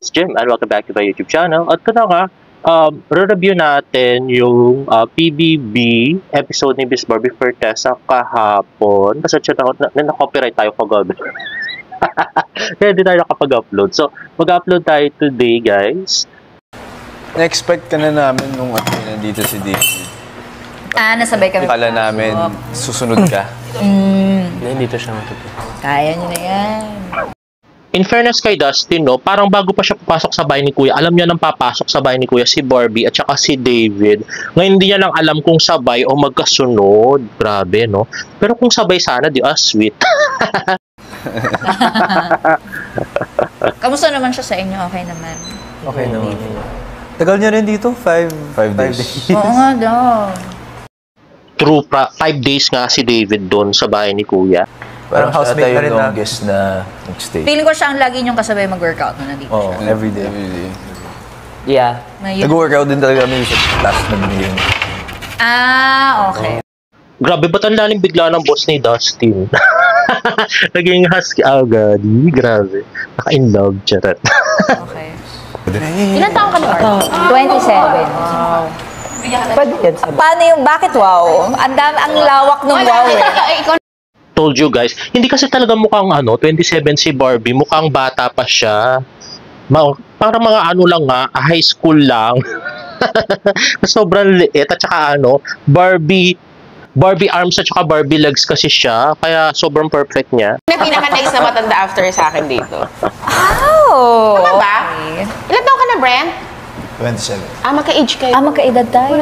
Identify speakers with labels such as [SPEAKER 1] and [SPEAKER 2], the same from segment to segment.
[SPEAKER 1] it's Jim and welcome back to my YouTube channel. At ito na nga, re-review natin yung PBB episode ni Miss Barbie Fortesa kahapon. Kasi na-copyright tayo kagabi. Kaya hindi tayo nakapag-upload. So, mag-upload tayo today, guys.
[SPEAKER 2] Na-expect ka na namin nung nandito si David.
[SPEAKER 3] Nasabay kami.
[SPEAKER 2] Kala namin susunod ka.
[SPEAKER 1] Hindi dito siya matutunan.
[SPEAKER 3] Kaya nyo na yan.
[SPEAKER 1] In fairness kay Dustin, no, parang bago pa siya papasok sa bahay ni Kuya, alam niya nang papasok sa bahay ni Kuya si Barbie at saka si David. Ngayon hindi niya lang alam kung sabay o magkasunod. Grabe, no? Pero kung sabay sana, sweet.
[SPEAKER 3] Kamusta naman siya sa inyo? Okay naman?
[SPEAKER 4] Okay naman. Tagal niya rin dito? 5 days.
[SPEAKER 3] Oo nga daw.
[SPEAKER 1] True, 5 days nga si David doon sa bahay ni Kuya.
[SPEAKER 4] Parang housemate na rin na.
[SPEAKER 2] Longest na nag-stay.
[SPEAKER 3] Feeling ko siya ang lagi niyong kasabay mag-workout na nandito
[SPEAKER 4] Oo,
[SPEAKER 3] siya.
[SPEAKER 4] everyday.
[SPEAKER 5] Yeah.
[SPEAKER 4] Nag-workout din talaga kami sa last na binigyan.
[SPEAKER 3] Okay.
[SPEAKER 1] Grabe, ba't ang lalim bigla ng boss ni Dustin? Naging husky agad. Grabe. Naka-in love, charot.
[SPEAKER 3] Okay. Ilan taong ka na? 27.
[SPEAKER 5] Pwede yan sa
[SPEAKER 3] Paano yung, bakit wow? Ang lawak ng wow eh.
[SPEAKER 1] Told you guys, hindi kasi talaga mukhang 27 si Barbie, mukhang bata pa siya. Parang mga lang nga, high school lang. Sobrang liit at saka Barbie arms at saka Barbie legs kasi siya, kaya sobrang perfect niya.
[SPEAKER 6] Pinaka-next na matanda after sa akin dito.
[SPEAKER 3] Oh!
[SPEAKER 6] Tama ba?
[SPEAKER 3] Okay.
[SPEAKER 6] Ilan taon ka na, Brent?
[SPEAKER 4] 27.
[SPEAKER 6] Magka-age kayo.
[SPEAKER 3] Magkaedad tayo.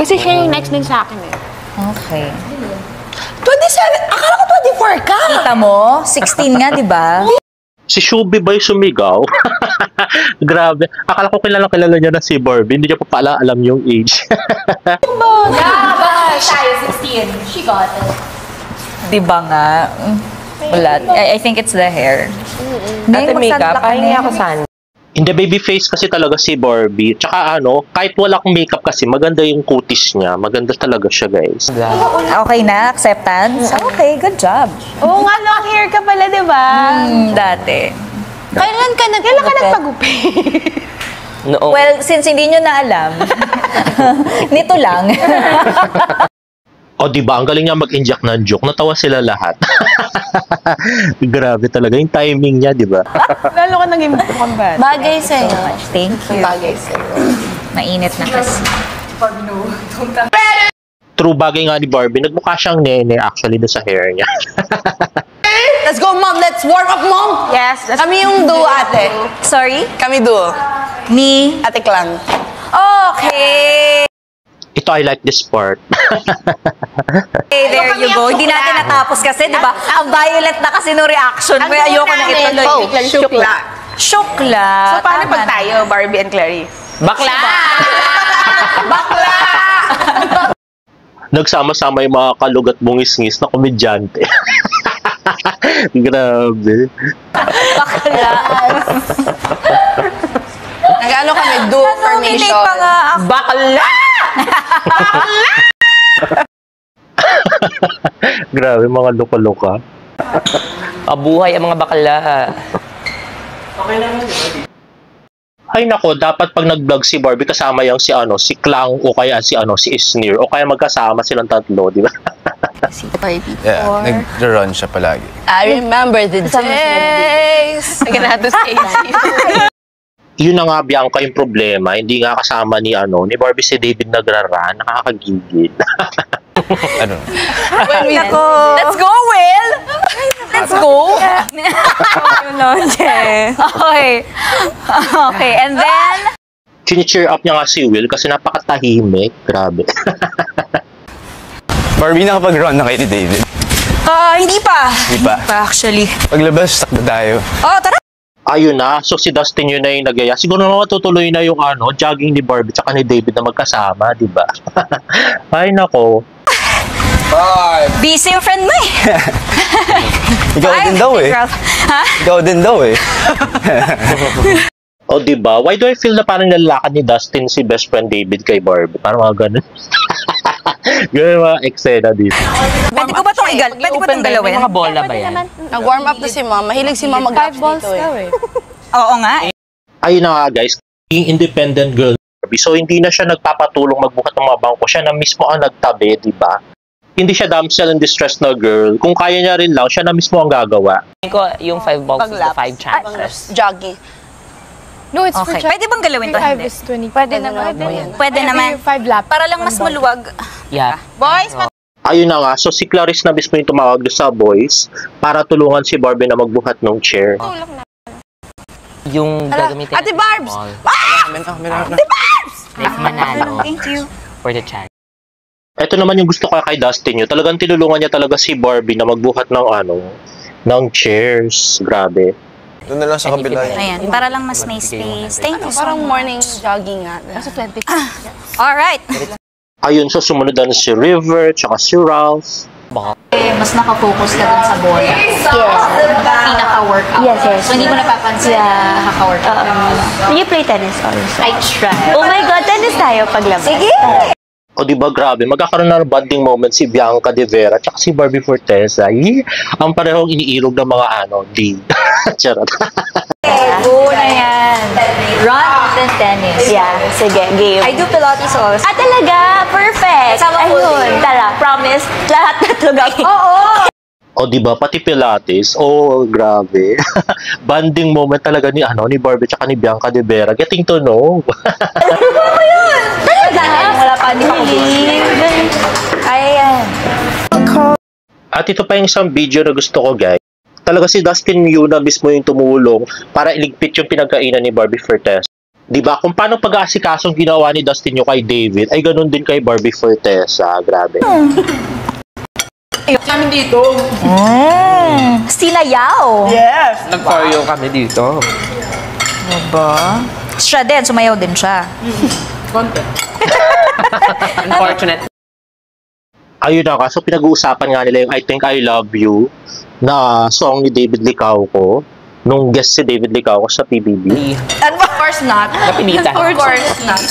[SPEAKER 6] Kasi siya yung next din sa akin eh.
[SPEAKER 3] Okay.
[SPEAKER 6] 27? Akala ko 24 ka!
[SPEAKER 3] Kita mo? 16 nga, di ba?
[SPEAKER 1] Si Shubi ba yung sumigaw? Grabe. Akala ko kilala niya na si Barbie. Hindi niya pa pala alam yung age.
[SPEAKER 7] Tayo, 16. She got it.
[SPEAKER 3] Di ba nga? Wala. I think it's the hair.
[SPEAKER 5] Ate makeup, pahingi ako sana.
[SPEAKER 1] Hindi, baby face kasi talaga si Barbie. Tsaka kahit walang makeup kasi, maganda yung kutis niya. Maganda talaga siya, guys.
[SPEAKER 3] Okay na? Acceptance? Okay, good job.
[SPEAKER 6] Oo nga, long hair ka pala, di ba?
[SPEAKER 3] Dati.
[SPEAKER 6] Kailan ka nagpagupit?
[SPEAKER 5] Noong.
[SPEAKER 3] Well, since hindi nyo na alam, nito lang.
[SPEAKER 1] O, diba? Ang galing niya mag-inject ng joke. Natawa sila lahat. Grabe talaga. Yung timing niya, diba?
[SPEAKER 6] Lalo ka naging mukhang bad.
[SPEAKER 3] Bagay sa'yo. Thank you.
[SPEAKER 6] Bagay sa'yo.
[SPEAKER 3] Mainit na kasi.
[SPEAKER 1] True, bagay nga ni Barbie. Nagmukha siyang nene actually doon sa hair niya.
[SPEAKER 6] Let's go, Mom! Let's warm up, Mom! Yes. Kami yung duo, ate.
[SPEAKER 3] Sorry?
[SPEAKER 6] Kami duo.
[SPEAKER 3] Ni?
[SPEAKER 6] Ate Klang.
[SPEAKER 3] Okay!
[SPEAKER 1] Ito, I like this part.
[SPEAKER 3] Okay, there you go. Hindi natin natapos kasi, di ba? Ang violent na kasi no reaction. Kaya ayoko na ituloy.
[SPEAKER 6] Shukla.
[SPEAKER 3] Shukla.
[SPEAKER 6] So, paano
[SPEAKER 3] Tama
[SPEAKER 6] pag
[SPEAKER 3] na.
[SPEAKER 6] tayo, Barbie and Clarice?
[SPEAKER 5] Bakla!
[SPEAKER 6] Bakla!
[SPEAKER 1] Nagsama-sama yung mga kalugat bungis-ngis na komedyante. Grabe.
[SPEAKER 3] Bakla.
[SPEAKER 6] Nag-ano kami, duo formation.
[SPEAKER 3] Nominate pa nga ako.
[SPEAKER 5] Bakla!
[SPEAKER 1] Grabe, mga luka-luka.
[SPEAKER 5] Abuhay ang mga bakla.
[SPEAKER 1] Ay nako, dapat pag nag-vlog si Barbie kasama yung si Klang o kaya si Isnir o kaya magkasama silang tatlo, di ba?
[SPEAKER 2] Yeah, nag-run siya palagi.
[SPEAKER 6] I remember the days. I cannot say
[SPEAKER 1] Yun na nga, Bianca, yung problema. Hindi nga kasama ni Barbie si David nagrara, nakakagigil.
[SPEAKER 2] Ano?
[SPEAKER 3] Let's go, Will! Let's go! Okay. Okay, and then?
[SPEAKER 1] Chini-cheer up niya nga si Will kasi napakatahimik. Grabe.
[SPEAKER 2] Barbie, nakapag-run na kayo ni David.
[SPEAKER 3] Hindi pa.
[SPEAKER 2] Hindi pa?
[SPEAKER 3] Actually.
[SPEAKER 2] Paglabas, takbo tayo.
[SPEAKER 3] Oh, tara!
[SPEAKER 1] Ayun na. So si Dustin yun na yung nagaya. Siguro naman tutuloy na yung jogging ni Barbie tsaka ni David na magkasama, di ba? Ay nako.
[SPEAKER 3] Busy yung friend mo eh.
[SPEAKER 2] Ikaw din daw eh.
[SPEAKER 3] Ha?
[SPEAKER 2] Ikaw din daw eh.
[SPEAKER 1] O di ba? Why do I feel na parang lalakad ni Dustin si best friend David kay Barbie? Parang mga ganun. Ganun mga eksena dito.
[SPEAKER 3] Pwede ko ba itong galawin?
[SPEAKER 5] Mga bola ba yan?
[SPEAKER 6] Nag-warm up na si Mom. Mahilig si Mom mag-ups dito eh.
[SPEAKER 3] Oo nga eh.
[SPEAKER 1] Ayun na nga guys, being independent girl Barbie. So hindi na siya nagpapatulong magbuhat ng mga bangko. Siya na mismo ang nagtabi, di ba? Hindi siya damsel in distress na girl. Kung kaya niya rin lang, siya na mismo ang gagawa.
[SPEAKER 5] Ko yung 5 boxes, the 5 chances.
[SPEAKER 6] Jogging.
[SPEAKER 8] No, it's for
[SPEAKER 3] Okay. Pwede bang galawin to?
[SPEAKER 8] 5
[SPEAKER 3] Hindi.
[SPEAKER 8] is 20. Pwede naman.
[SPEAKER 3] Pwede naman.
[SPEAKER 8] 5 laps.
[SPEAKER 3] Para lang mas maluwag.
[SPEAKER 5] Yeah.
[SPEAKER 6] Boys,
[SPEAKER 1] Ayun na nga, so si Clarice na mismo yung tumawag doon sa boys para tulungan si Barbie na magbuhat ng chair.
[SPEAKER 5] Yung gagamitin.
[SPEAKER 6] Ate Barbs!
[SPEAKER 5] Like manalo
[SPEAKER 3] Thank you.
[SPEAKER 5] for the chance.
[SPEAKER 1] Ito naman yung gusto ko kay Dustin nyo. Talagang tinulungan niya talaga si Barbie na magbuhat ng ng chairs. Grabe.
[SPEAKER 2] Doon na lang sa kabila.
[SPEAKER 3] Ayan, para lang mas may space. Thank you so
[SPEAKER 6] parang
[SPEAKER 3] much.
[SPEAKER 6] morning jogging nga.
[SPEAKER 8] Nasa 20.
[SPEAKER 3] Alright.
[SPEAKER 1] Ayun, so sumunod na si River, tsaka si Ralph.
[SPEAKER 7] Mas nakafocus ka dun sa bola. Yes. Pinaka-workout.
[SPEAKER 9] Yes, yes.
[SPEAKER 7] So, hindi mo napapansin na nakaka-workout.
[SPEAKER 9] Do you play tennis also?
[SPEAKER 7] I try.
[SPEAKER 9] Oh my God, tennis tayo paglabas. Sige!
[SPEAKER 1] O di ba grabe, magkakaroon na ng bonding moment si Bianca de Vera tsaka si Barbie Forteza. Ang parehong iniirog ng mga D. Charot.
[SPEAKER 3] Go na yan. Run then tennis.
[SPEAKER 9] Yeah, sige, game.
[SPEAKER 3] I do Pilates also.
[SPEAKER 9] Ah, talaga? Perfect!
[SPEAKER 3] Sama full
[SPEAKER 9] Ayun,
[SPEAKER 3] day.
[SPEAKER 9] tara, promise, lahat tatlo gagawin.
[SPEAKER 3] Oo!
[SPEAKER 1] O di ba pati Pilates. Oh, grabe. Bonding moment talaga ni Barbie tsaka ni Bianca de Vera. Getting to know.
[SPEAKER 3] Wala pa, hindi ako Ayan.
[SPEAKER 1] At ito pa yung isang video na gusto ko, guys. Talaga si Dustin Yu na mismo yung tumulong para iligpit yung pinagkainan ni Barbie Forteza. Diba? Kung paano pag-aasikasong ginawa ni Dustin Yu kay David, ay ganun din kay Barbie Forteza. Grabe.
[SPEAKER 6] Kami dito.
[SPEAKER 3] Sila Yao.
[SPEAKER 6] Yes.
[SPEAKER 5] Nag-choreo kami dito.
[SPEAKER 3] Diba? Siya din, sumayaw din siya.
[SPEAKER 5] Unfortunate.
[SPEAKER 1] Ayun na nga. So pinag-uusapan nga nila yung I Think I Love You na song ni David Licauco nung guest si David Licauco sa PBB.
[SPEAKER 6] And of course not.
[SPEAKER 5] Napilitan.
[SPEAKER 6] Of course not.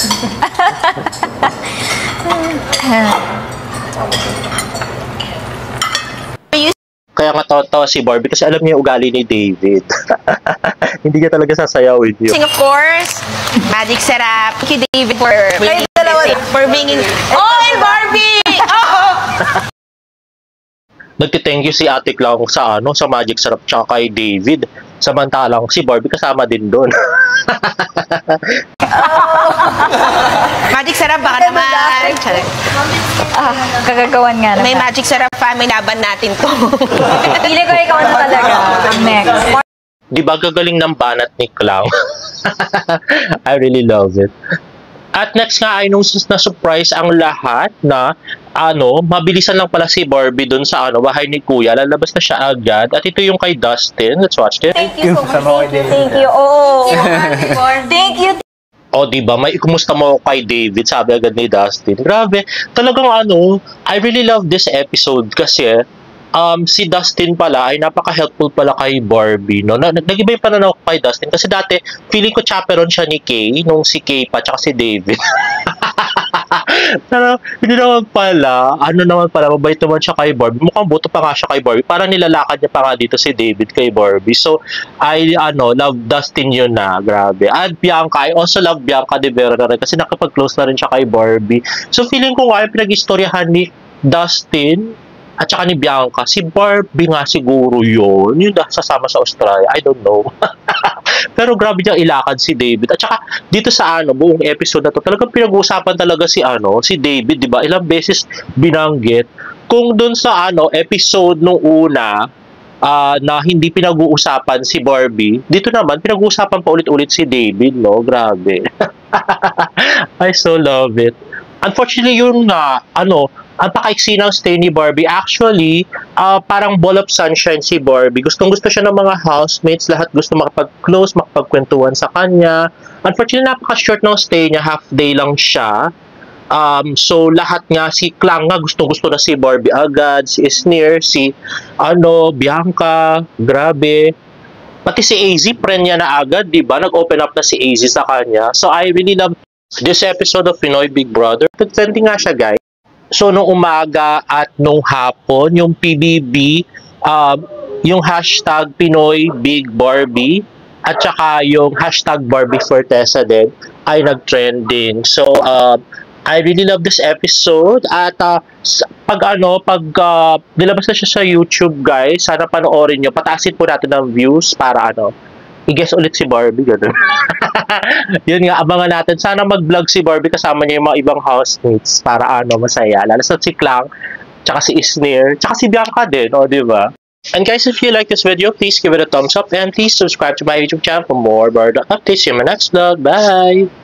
[SPEAKER 1] Kaya nga tawa si Barbie kasi alam niya yung ugali ni David. Hindi niya talaga sasayawin yun.
[SPEAKER 6] Of course, Magic Setup. Thank you, David, for bringing... Oh, and Barbie! Oh!
[SPEAKER 1] Nagti-thank you si Ate Clown sa sa Magic Sarap tsaka kay David. Samantalang si Barbie kasama din doon.
[SPEAKER 6] Magic Setup, baka naman.
[SPEAKER 3] Kagagawan nga na.
[SPEAKER 6] May Magic Setup family laban natin to.
[SPEAKER 3] Pili ko ikaw na talaga. Ang next.
[SPEAKER 1] Di ba gagaling ng banat ni Clown? I really love it. At next nga ay nung na-surprise ang lahat na mabilisan lang pala si Barbie dun sa bahay ni Kuya. Lalabas na siya agad. At ito yung kay Dustin. Let's watch it.
[SPEAKER 3] Thank you so much. Thank you. Oo. Thank you.
[SPEAKER 1] O, diba? Kumusta mo kay David? Sabi agad ni Dustin. Grabe. Talagang I really love this episode kasi si Dustin pala ay napaka-helpful pala kay Barbie, no? Nag-iba yung pananaw ko kay Dustin kasi dati, feeling ko chaperon siya ni Kay, nung si Kay pa, tsaka si David. Pero, hindi naman pala, mabait naman siya kay Barbie. Mukhang buto pa nga siya kay Barbie. Parang nilalakad niya pa nga dito si David kay Barbie. So, I love Dustin yun na. Grabe. At Bianca, I also love Bianca de Vera na rin kasi nakipag-close na rin siya kay Barbie. So, feeling ko nga yung pinag-istoryahan ni Dustin at saka ni Bianca, si Barbie nga siguro yun. Yung sasama sa Australia. I don't know. Pero grabe niyang ilakad si David. At saka dito sa buong episode na to, talagang pinag-uusapan talaga si David, di ba? Ilang beses binanggit. Kung dun sa episode nung una, na hindi pinag-uusapan si Barbie, dito naman, pinag-uusapan pa ulit-ulit si David, no? Grabe. I so love it. Unfortunately, yun nga, ang pakaiksi ng stay ni Barbie. Actually, parang ball of sunshine si Barbie. Gustong-gusto siya ng mga housemates. Lahat gusto makapag-close, makapagkwentuhan sa kanya. Unfortunately, napaka-short ng stay niya. Half day lang siya. So, lahat nga, si Klang nga, gustong-gusto na si Barbie agad. Si Sneer, si Bianca, grabe. Pati si AZ, friend niya na agad, di ba? Nag-open up na si AZ sa kanya. So, I really love this episode of Pinoy Big Brother. Trending nga siya, guys. So, nung umaga at nung hapon, yung PBB, yung hashtag Pinoy Big Barbie, at saka yung hashtag Barbie for Tessa din ay nag-trending. So, I really love this episode at pag nilabas na siya sa YouTube, guys, sana panoorin nyo. Pataasin po natin ng views para i-guess ulit si Barbie, gano'n. Yun nga, abangan natin. Sana mag-vlog si Barbie kasama niya yung mga ibang housemates para masaya. Lalo sa si Clang, tsaka si Isnir, tsaka si Bianca din, di ba? And guys, if you like this video, please give it a thumbs up and please subscribe to my YouTube channel for more bird updates. See you in my next vlog. Bye!